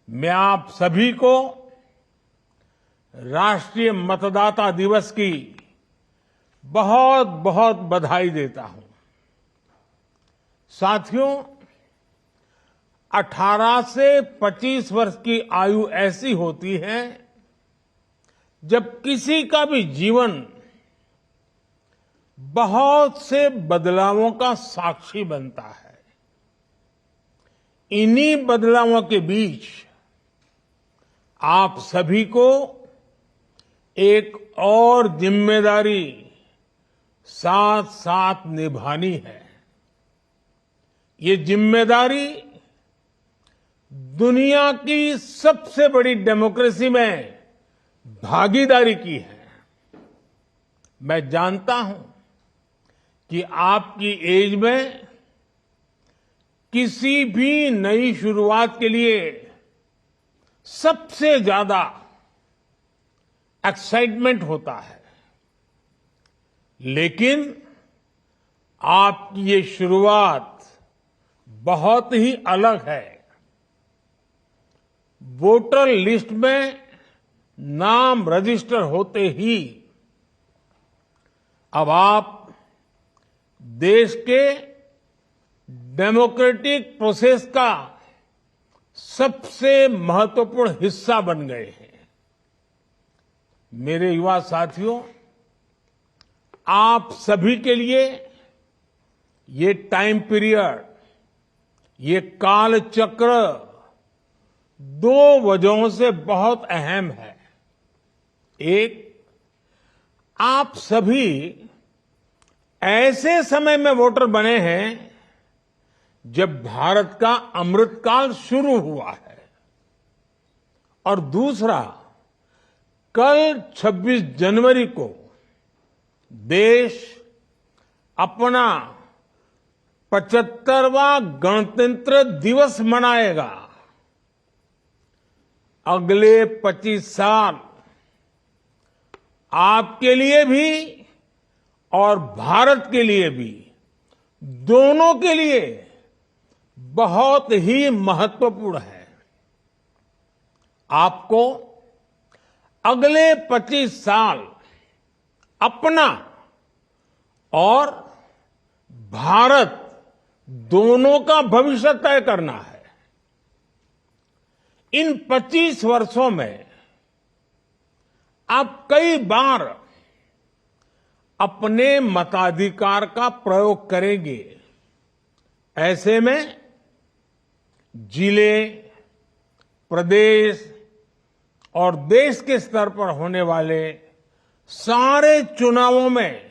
मैं आप सभी को राष्ट्रीय मतदाता दिवस की बहुत बहुत बधाई देता हूं। साथियों, 18 से 25 वर्ष की आयु ऐसी होती है जब किसी का भी जीवन बहुत से बदलावों का साक्षी बनता है। इन्हीं बदलावों के बीच आप सभी को एक और जिम्मेदारी साथ साथ निभानी है। ये जिम्मेदारी दुनिया की सबसे बड़ी डेमोक्रेसी में भागीदारी की है। मैं जानता हूं कि आपकी एज में किसी भी नई शुरुआत के लिए सबसे ज्यादा एक्साइटमेंट होता है, लेकिन आपकी ये शुरुआत बहुत ही अलग है। वोटर लिस्ट में नाम रजिस्टर होते ही अब आप देश के डेमोक्रेटिक प्रोसेस का सबसे महत्वपूर्ण हिस्सा बन गए हैं। मेरे युवा साथियों, आप सभी के लिए ये टाइम पीरियड, ये काल चक्र दो वजहों से बहुत अहम है। एक, आप सभी ऐसे समय में वोटर बने हैं जब भारत का अमृतकाल शुरू हुआ है, और दूसरा, कल 26 जनवरी को देश अपना 75वां गणतंत्र दिवस मनाएगा। अगले 25 साल आपके लिए भी और भारत के लिए भी, दोनों के लिए बहुत ही महत्वपूर्ण है। आपको अगले 25 साल अपना और भारत दोनों का भविष्य तय करना है। इन 25 वर्षों में आप कई बार अपने मताधिकार का प्रयोग करेंगे। ऐसे में जिले, प्रदेश और देश के स्तर पर होने वाले सारे चुनावों में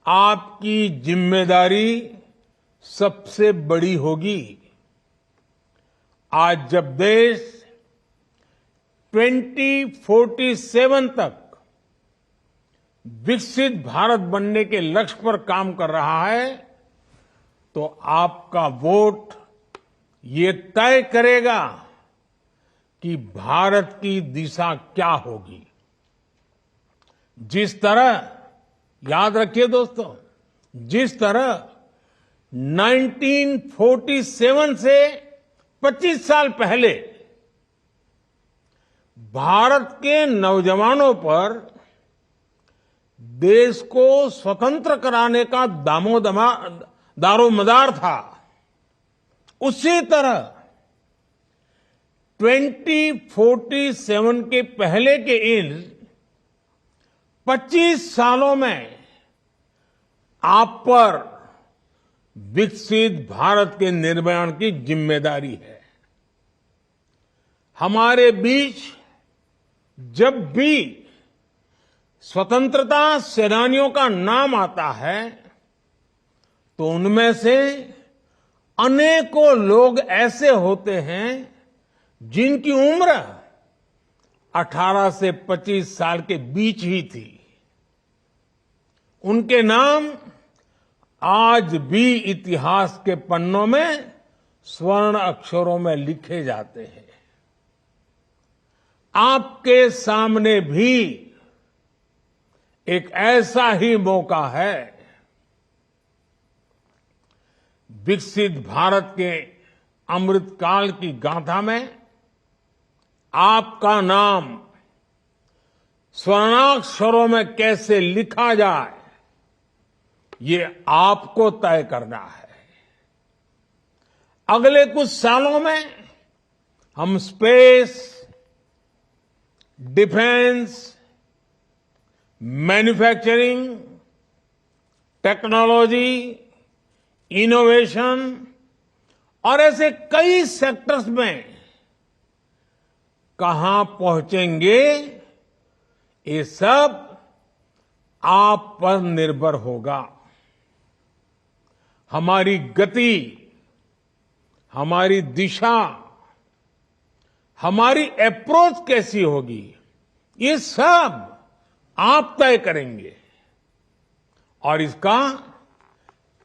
आपकी जिम्मेदारी सबसे बड़ी होगी। आज जब देश 2047 तक विकसित भारत बनने के लक्ष्य पर काम कर रहा है, तो आपका वोट ये तय करेगा कि भारत की दिशा क्या होगी। जिस तरह, याद रखिए दोस्तों, जिस तरह 1947 से 25 साल पहले भारत के नौजवानों पर देश को स्वतंत्र कराने का दारोमदार था, उसी तरह 2047 के पहले के इन 25 सालों में आप पर विकसित भारत के निर्माण की जिम्मेदारी है। हमारे बीच जब भी स्वतंत्रता सेनानियों का नाम आता है, तो उनमें से अनेकों लोग ऐसे होते हैं जिनकी उम्र 18 से 25 साल के बीच ही थी। उनके नाम आज भी इतिहास के पन्नों में स्वर्ण अक्षरों में लिखे जाते हैं। आपके सामने भी एक ऐसा ही मौका है। विकसित भारत के अमृतकाल की गाथा में आपका नाम स्वर्णाक्षरों में कैसे लिखा जाए, ये आपको तय करना है। अगले कुछ सालों में हम space, defence, manufacturing, technology, innovation और ऐसे कई सेक्टर्स में कहां पहुंचेंगे, ये सब आप पर निर्भर होगा। हमारी गति, हमारी दिशा, हमारी अप्रोच कैसी होगी, ये सब आप तय करेंगे। और इसका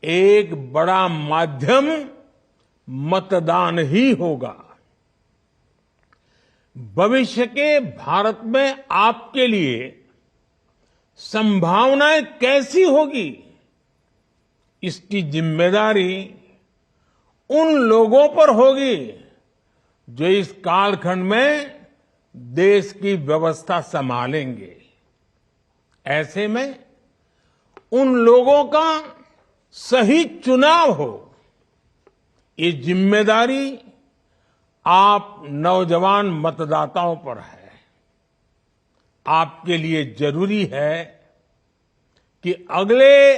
एक बड़ा माध्यम मतदान ही होगा। भविष्य के भारत में आपके लिए संभावनाएं कैसी होगी, इसकी जिम्मेदारी उन लोगों पर होगी जो इस कालखंड में देश की व्यवस्था संभालेंगे। ऐसे में उन लोगों का सही चुनाव हो, ये जिम्मेदारी आप नौजवान मतदाताओं पर है। आपके लिए जरूरी है कि अगले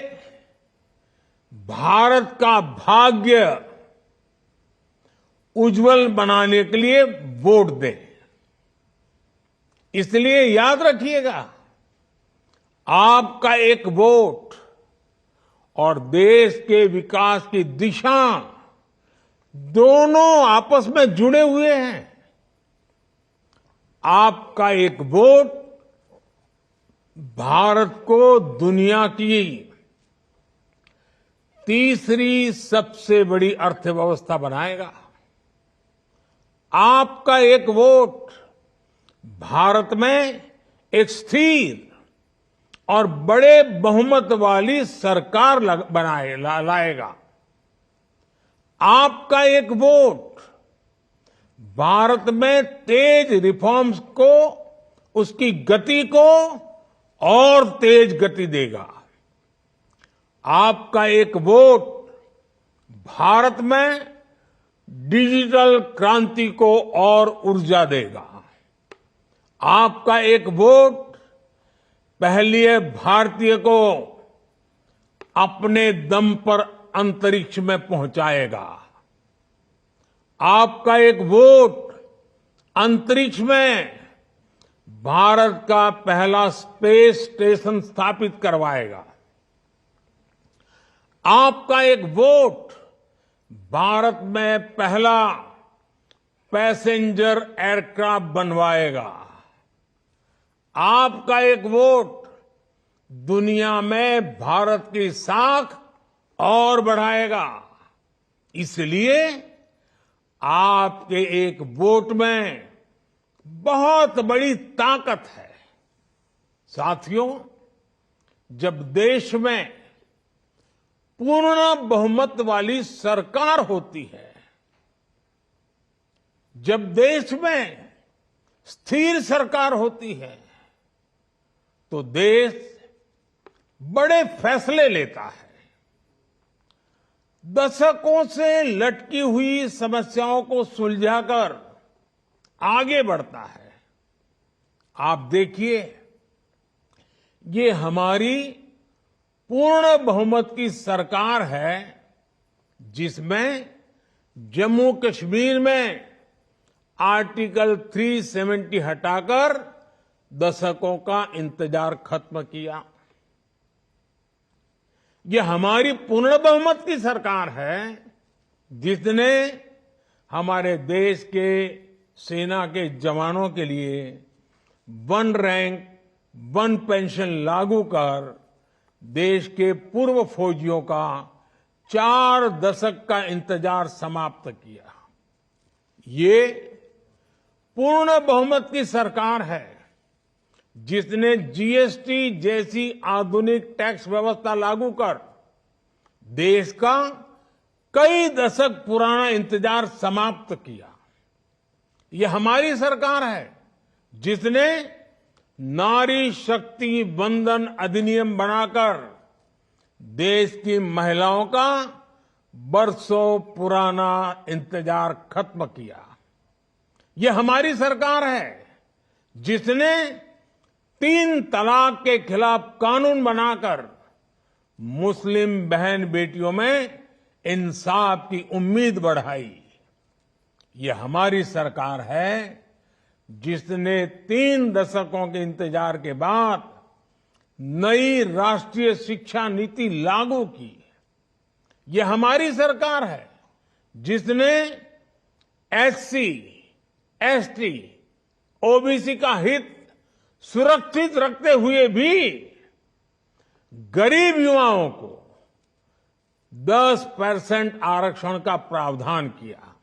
भारत का भाग्य उज्जवल बनाने के लिए वोट दें। इसलिए याद रखिएगा, आपका एक वोट और देश के विकास की दिशा दोनों आपस में जुड़े हुए हैं। आपका एक वोट भारत को दुनिया की तीसरी सबसे बड़ी अर्थव्यवस्था बनाएगा। आपका एक वोट भारत में एक स्थिर और बड़े बहुमत वाली सरकार लाएगा। आपका एक वोट भारत में तेज रिफॉर्म्स को, उसकी गति को और तेज गति देगा। आपका एक वोट भारत में डिजिटल क्रांति को और ऊर्जा देगा। आपका एक वोट पहली भारतीय को अपने दम पर अंतरिक्ष में पहुंचाएगा। आपका एक वोट अंतरिक्ष में भारत का पहला स्पेस स्टेशन स्थापित करवाएगा। आपका एक वोट भारत में पहला पैसेंजर एयरक्राफ्ट बनवाएगा। आपका एक वोट दुनिया में भारत की साख और बढ़ाएगा। इसलिए आपके एक वोट में बहुत बड़ी ताकत है। साथियों, जब देश में पूर्ण बहुमत वाली सरकार होती है, जब देश में स्थिर सरकार होती है, तो देश बड़े फैसले लेता है, दशकों से लटकी हुई समस्याओं को सुलझाकर आगे बढ़ता है। आप देखिए, ये हमारी पूर्ण बहुमत की सरकार है, जिसमें जम्मू कश्मीर में आर्टिकल 370 हटाकर दशकों का इंतजार खत्म किया। ये हमारी पूर्ण बहुमत की सरकार है, जिसने हमारे देश के सेना के जवानों के लिए 1 रैंक 1 पेंशन लागू कर देश के पूर्व फौजियों का 4 दशक का इंतजार समाप्त किया। ये पूर्ण बहुमत की सरकार है, जिसने जीएसटी जैसी आधुनिक टैक्स व्यवस्था लागू कर देश का कई दशक पुराना इंतजार समाप्त किया। ये हमारी सरकार है जिसने नारी शक्ति वंदन अधिनियम बनाकर देश की महिलाओं का बरसों पुराना इंतजार खत्म किया। ये हमारी सरकार है जिसने 3 तलाक के खिलाफ कानून बनाकर मुस्लिम बहन बेटियों में इंसाफ की उम्मीद बढ़ाई। ये हमारी सरकार है जिसने 3 दशकों के इंतजार के बाद नई राष्ट्रीय शिक्षा नीति लागू की। ये हमारी सरकार है जिसने एससी, एसटी, ओबीसी का हित सुरक्षित रखते हुए भी गरीब युवाओं को 10% आरक्षण का प्रावधान किया।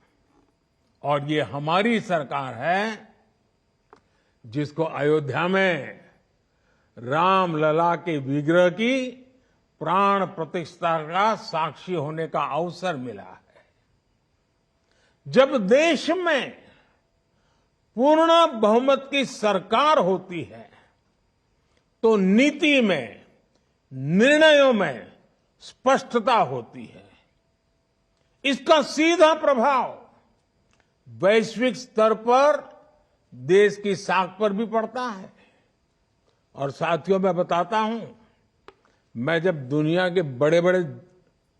और ये हमारी सरकार है जिसको अयोध्या में रामलला के विग्रह की प्राण प्रतिष्ठा का साक्षी होने का अवसर मिला है। जब देश में पूर्ण बहुमत की सरकार होती है तो नीति में, निर्णयों में स्पष्टता होती है। इसका सीधा प्रभाव वैश्विक स्तर पर देश की साख पर भी पड़ता है। और साथियों, मैं बताता हूं, मैं जब दुनिया के बड़े बड़े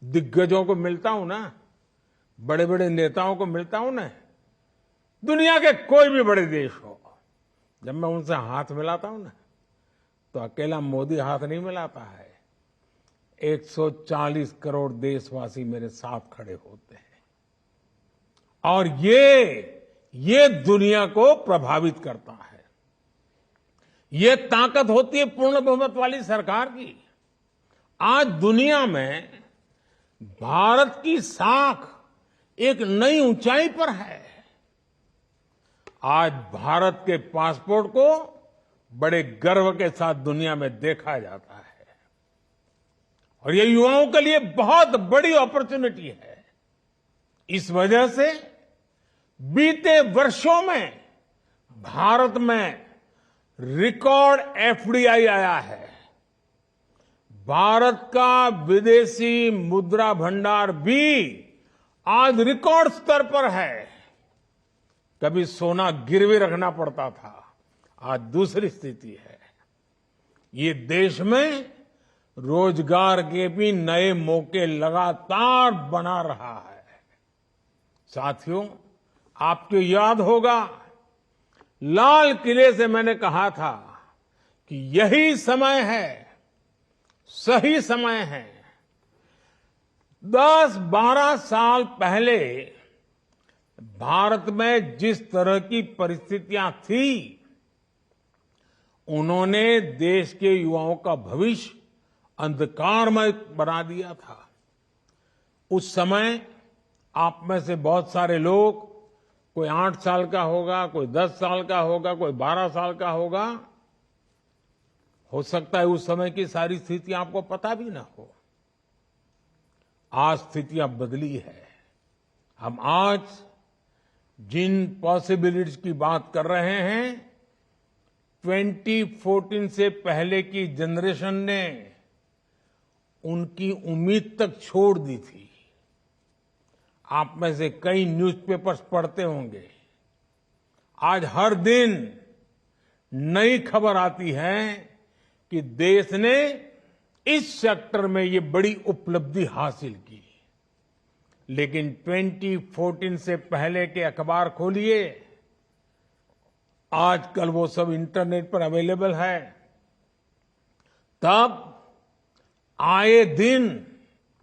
दिग्गजों को मिलता हूं ना, बड़े बड़े नेताओं को मिलता हूं ना, दुनिया के कोई भी बड़े देश हो, जब मैं उनसे हाथ मिलाता हूं ना, तो अकेला मोदी हाथ नहीं मिलाता है। 140 करोड़ देशवासी मेरे साथ खड़े होते हैं। और ये दुनिया को प्रभावित करता है। ये ताकत होती है पूर्ण बहुमत वाली सरकार की। आज दुनिया में भारत की साख एक नई ऊंचाई पर है। आज भारत के पासपोर्ट को बड़े गर्व के साथ दुनिया में देखा जाता है। और ये युवाओं के लिए बहुत बड़ी अपॉर्चुनिटी है। इस वजह से बीते वर्षों में भारत में रिकॉर्ड एफडीआई आया है। भारत का विदेशी मुद्रा भंडार भी आज रिकॉर्ड स्तर पर है। कभी सोना गिरवी रखना पड़ता था, आज दूसरी स्थिति है। ये देश में रोजगार के भी नए मौके लगातार बना रहा है। साथियों, आपको याद होगा, लाल किले से मैंने कहा था कि यही समय है, सही समय है। 10-12 साल पहले भारत में जिस तरह की परिस्थितियां थी, उन्होंने देश के युवाओं का भविष्य अंधकारमय बना दिया था। उस समय आप में से बहुत सारे लोग, कोई 8 साल का होगा, कोई 10 साल का होगा, कोई 12 साल का होगा, हो सकता है उस समय की सारी स्थितियां आपको पता भी ना हो। आज स्थितियां बदली है। हम आज जिन पॉसिबिलिटीज की बात कर रहे हैं, 2014 से पहले की जनरेशन ने उनकी उम्मीद तक छोड़ दी थी। आप में से कई न्यूज़पेपर्स पढ़ते होंगे। आज हर दिन नई खबर आती है कि देश ने इस सेक्टर में ये बड़ी उपलब्धि हासिल की। लेकिन 2014 से पहले के अखबार खोलिए, आजकल वो सब इंटरनेट पर अवेलेबल है। तब आए दिन,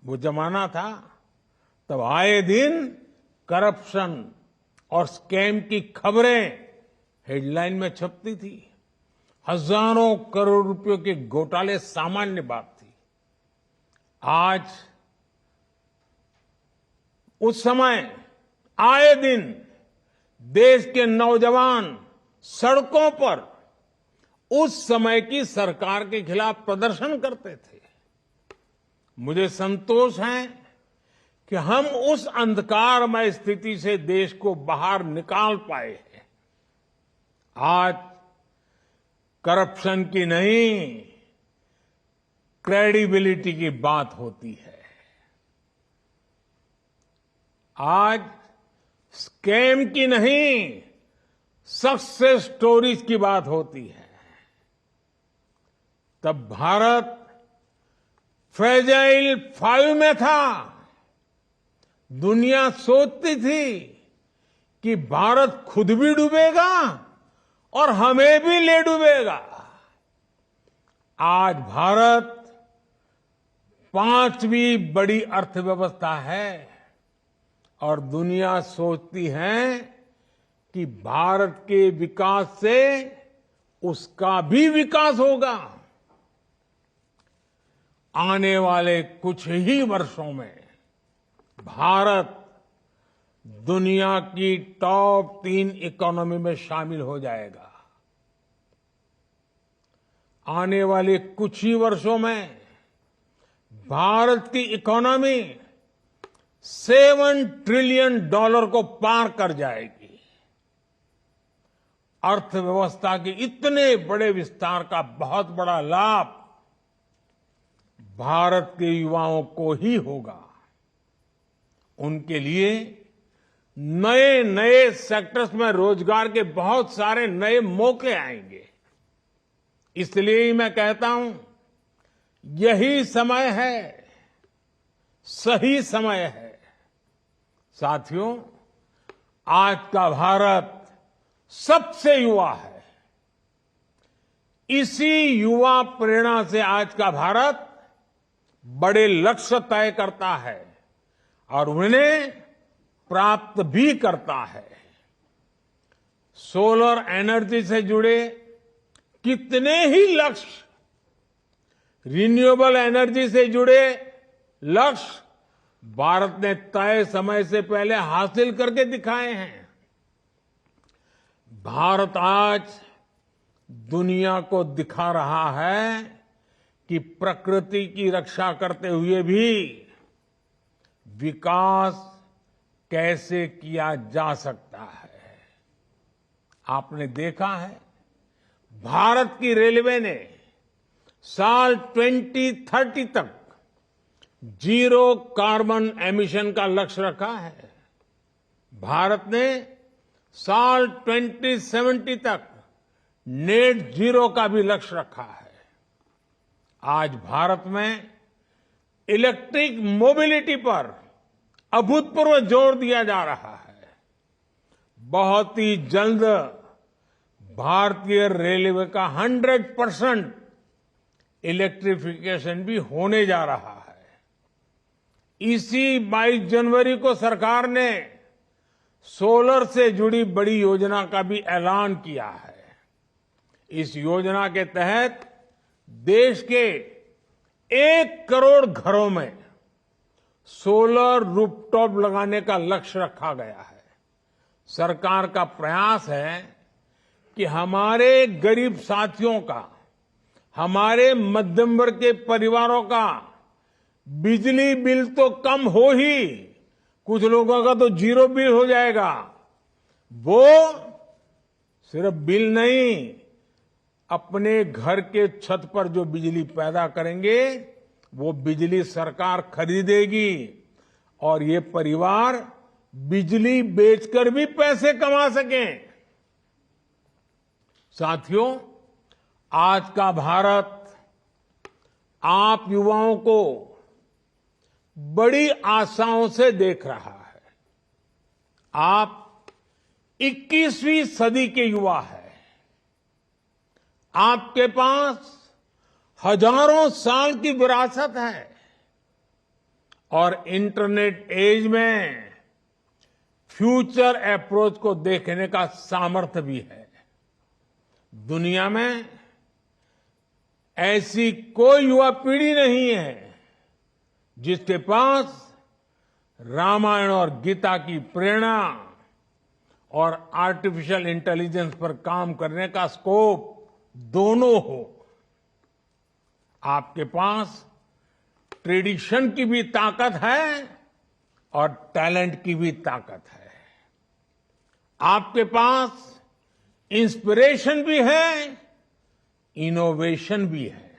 वो जमाना था, तब आए दिन करप्शन और स्कैम की खबरें हेडलाइन में छपती थी। हजारों करोड़ रुपयों के घोटाले सामान्य बात थी। आज उस समय आए दिन देश के नौजवान सड़कों पर उस समय की सरकार के खिलाफ प्रदर्शन करते थे। मुझे संतोष है कि हम उस अंधकारमय स्थिति से देश को बाहर निकाल पाए हैं। आज करप्शन की नहीं, क्रेडिबिलिटी की बात होती है। आज स्कैम की नहीं, सक्सेस स्टोरीज की बात होती है। तब भारत फ्रेजाइल 5 में था। दुनिया सोचती थी कि भारत खुद भी डूबेगा और हमें भी ले डूबेगा। आज भारत 5वीं बड़ी अर्थव्यवस्था है और दुनिया सोचती है कि भारत के विकास से उसका भी विकास होगा। आने वाले कुछ ही वर्षों में भारत दुनिया की टॉप 3 इकोनॉमी में शामिल हो जाएगा। आने वाले कुछ ही वर्षों में भारत की इकोनॉमी $7 ट्रिलियन को पार कर जाएगी। अर्थव्यवस्था के इतने बड़े विस्तार का बहुत बड़ा लाभ भारत के युवाओं को ही होगा। उनके लिए नए नए सेक्टर्स में रोजगार के बहुत सारे नए मौके आएंगे। इसलिए ही मैं कहता हूं, यही समय है, सही समय है। साथियों, आज का भारत सबसे युवा है। इसी युवा प्रेरणा से आज का भारत बड़े लक्ष्य तय करता है और उन्हें प्राप्त भी करता है। सोलर एनर्जी से जुड़े कितने ही लक्ष्य, रिन्यूएबल एनर्जी से जुड़े लक्ष्य भारत ने तय समय से पहले हासिल करके दिखाए हैं। भारत आज दुनिया को दिखा रहा है कि प्रकृति की रक्षा करते हुए भी विकास कैसे किया जा सकता है। आपने देखा है, भारत की रेलवे ने साल 2030 तक 0 कार्बन एमिशन का लक्ष्य रखा है। भारत ने साल 2070 तक नेट जीरो का भी लक्ष्य रखा है। आज भारत में इलेक्ट्रिक मोबिलिटी पर अभूतपूर्व जोर दिया जा रहा है। बहुत ही जल्द भारतीय रेलवे का 100% इलेक्ट्रिफिकेशन भी होने जा रहा है। इसी 22 जनवरी को सरकार ने सोलर से जुड़ी बड़ी योजना का भी ऐलान किया है। इस योजना के तहत देश के 1 करोड़ घरों में सोलर रूफटॉप लगाने का लक्ष्य रखा गया है। सरकार का प्रयास है कि हमारे गरीब साथियों का, हमारे मध्यम वर्ग के परिवारों का बिजली बिल तो कम हो ही, कुछ लोगों का तो 0 बिल हो जाएगा। वो सिर्फ बिल नहीं, अपने घर के छत पर जो बिजली पैदा करेंगे वो बिजली सरकार खरीदेगी और ये परिवार बिजली बेचकर भी पैसे कमा सकें। साथियों, आज का भारत आप युवाओं को बड़ी आशाओं से देख रहा है। आप 21वीं सदी के युवा हैं। आपके पास हजारों साल की विरासत है और इंटरनेट एज में फ्यूचर अप्रोच को देखने का सामर्थ्य भी है। दुनिया में ऐसी कोई युवा पीढ़ी नहीं है जिसके पास रामायण और गीता की प्रेरणा और आर्टिफिशियल इंटेलिजेंस पर काम करने का स्कोप दोनों हो। आपके पास ट्रेडिशन की भी ताकत है और टैलेंट की भी ताकत है। आपके पास इंस्पिरेशन भी है, इनोवेशन भी है।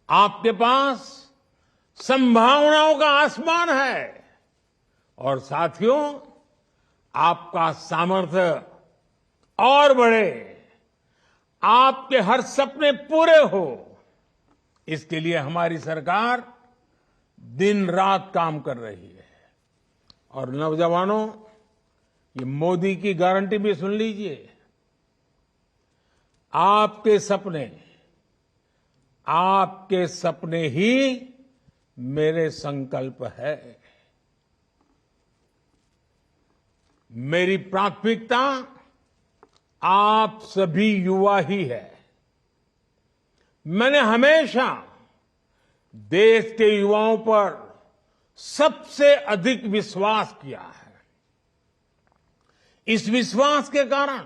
आपके पास संभावनाओं का आसमान है और साथियों, आपका सामर्थ्य और बढ़े, आपके हर सपने पूरे हो, इसके लिए हमारी सरकार दिन रात काम कर रही है। और नौजवानों, ये मोदी की गारंटी भी सुन लीजिए। आपके सपने ही मेरे संकल्प है। मेरी प्राथमिकता आप सभी युवा ही है। मैंने हमेशा देश के युवाओं पर सबसे अधिक विश्वास किया है। इस विश्वास के कारण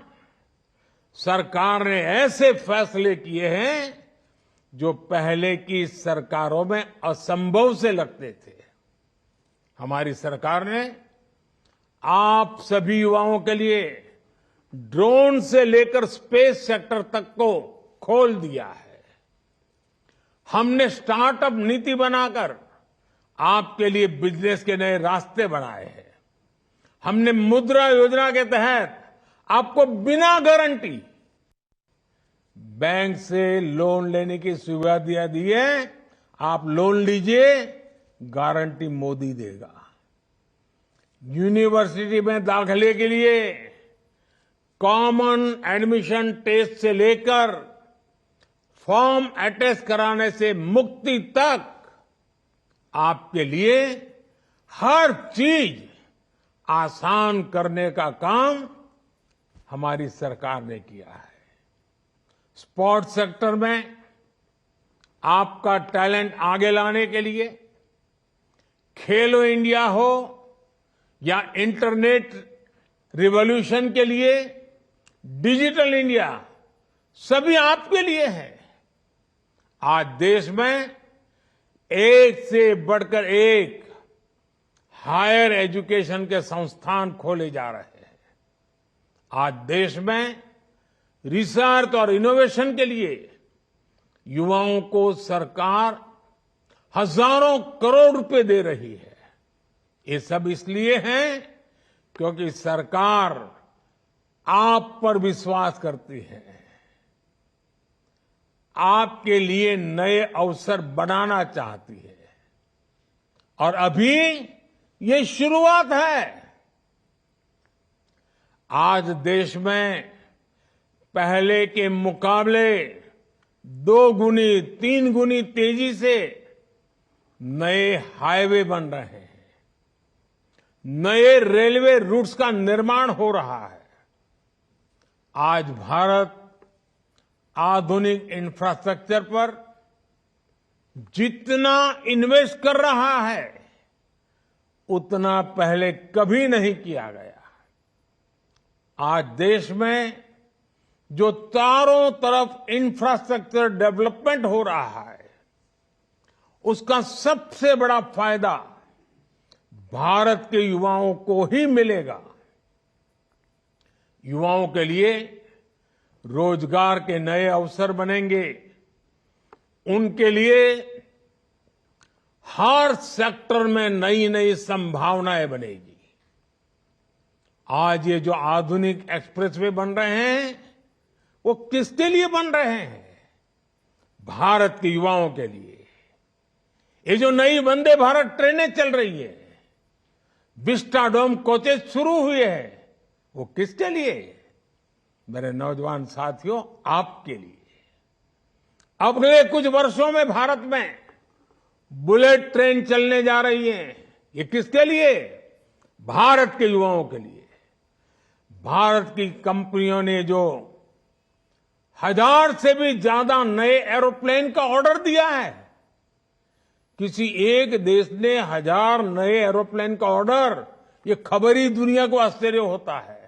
सरकार ने ऐसे फैसले किए हैं जो पहले की सरकारों में असंभव से लगते थे। हमारी सरकार ने आप सभी युवाओं के लिए ड्रोन से लेकर स्पेस सेक्टर तक को खोल दिया है। हमने स्टार्टअप नीति बनाकर आपके लिए बिजनेस के नए रास्ते बनाए हैं। हमने मुद्रा योजना के तहत आपको बिना गारंटी बैंक से लोन लेने की सुविधा दी है। आप लोन लीजिए, गारंटी मोदी देगा। यूनिवर्सिटी में दाखिले के लिए कॉमन एडमिशन टेस्ट से लेकर फॉर्म अटेस्ट कराने से मुक्ति तक आपके लिए हर चीज आसान करने का काम हमारी सरकार ने किया है। स्पोर्ट्स सेक्टर में आपका टैलेंट आगे लाने के लिए खेलो इंडिया हो या इंटरनेट रिवॉल्यूशन के लिए डिजिटल इंडिया, सभी आपके लिए है। आज देश में एक से बढ़कर एक हायर एजुकेशन के संस्थान खोले जा रहे हैं। आज देश में रिसर्च और इनोवेशन के लिए युवाओं को सरकार हजारों करोड़ रुपए दे रही है। ये सब इसलिए है क्योंकि सरकार आप पर विश्वास करती है, आपके लिए नए अवसर बनाना चाहती है। और अभी ये शुरुआत है। आज देश में पहले के मुकाबले 2 गुनी 3 गुनी तेजी से नए हाईवे बन रहे हैं, नए रेलवे रूट्स का निर्माण हो रहा है। आज भारत आधुनिक इंफ्रास्ट्रक्चर पर जितना इन्वेस्ट कर रहा है उतना पहले कभी नहीं किया गया। आज देश में जो चारों तरफ इंफ्रास्ट्रक्चर डेवलपमेंट हो रहा है, उसका सबसे बड़ा फायदा भारत के युवाओं को ही मिलेगा। युवाओं के लिए रोजगार के नए अवसर बनेंगे, उनके लिए हर सेक्टर में नई नई संभावनाएं बनेगी। आज ये जो आधुनिक एक्सप्रेसवे बन रहे हैं, वो किसके लिए बन रहे हैं? भारत के युवाओं के लिए। ये जो नई वंदे भारत ट्रेनें चल रही है, विस्टाडोम कोचेस शुरू हुए हैं, वो किसके लिए? मेरे नौजवान साथियों, आपके लिए। अगले कुछ वर्षों में भारत में बुलेट ट्रेन चलने जा रही है। ये किसके लिए? भारत के युवाओं के लिए। भारत की कंपनियों ने जो 1000 से भी ज्यादा नए एरोप्लेन का ऑर्डर दिया है, किसी एक देश ने 1000 नए एरोप्लेन का ऑर्डर, ये खबर ही दुनिया को आश्चर्य होता है।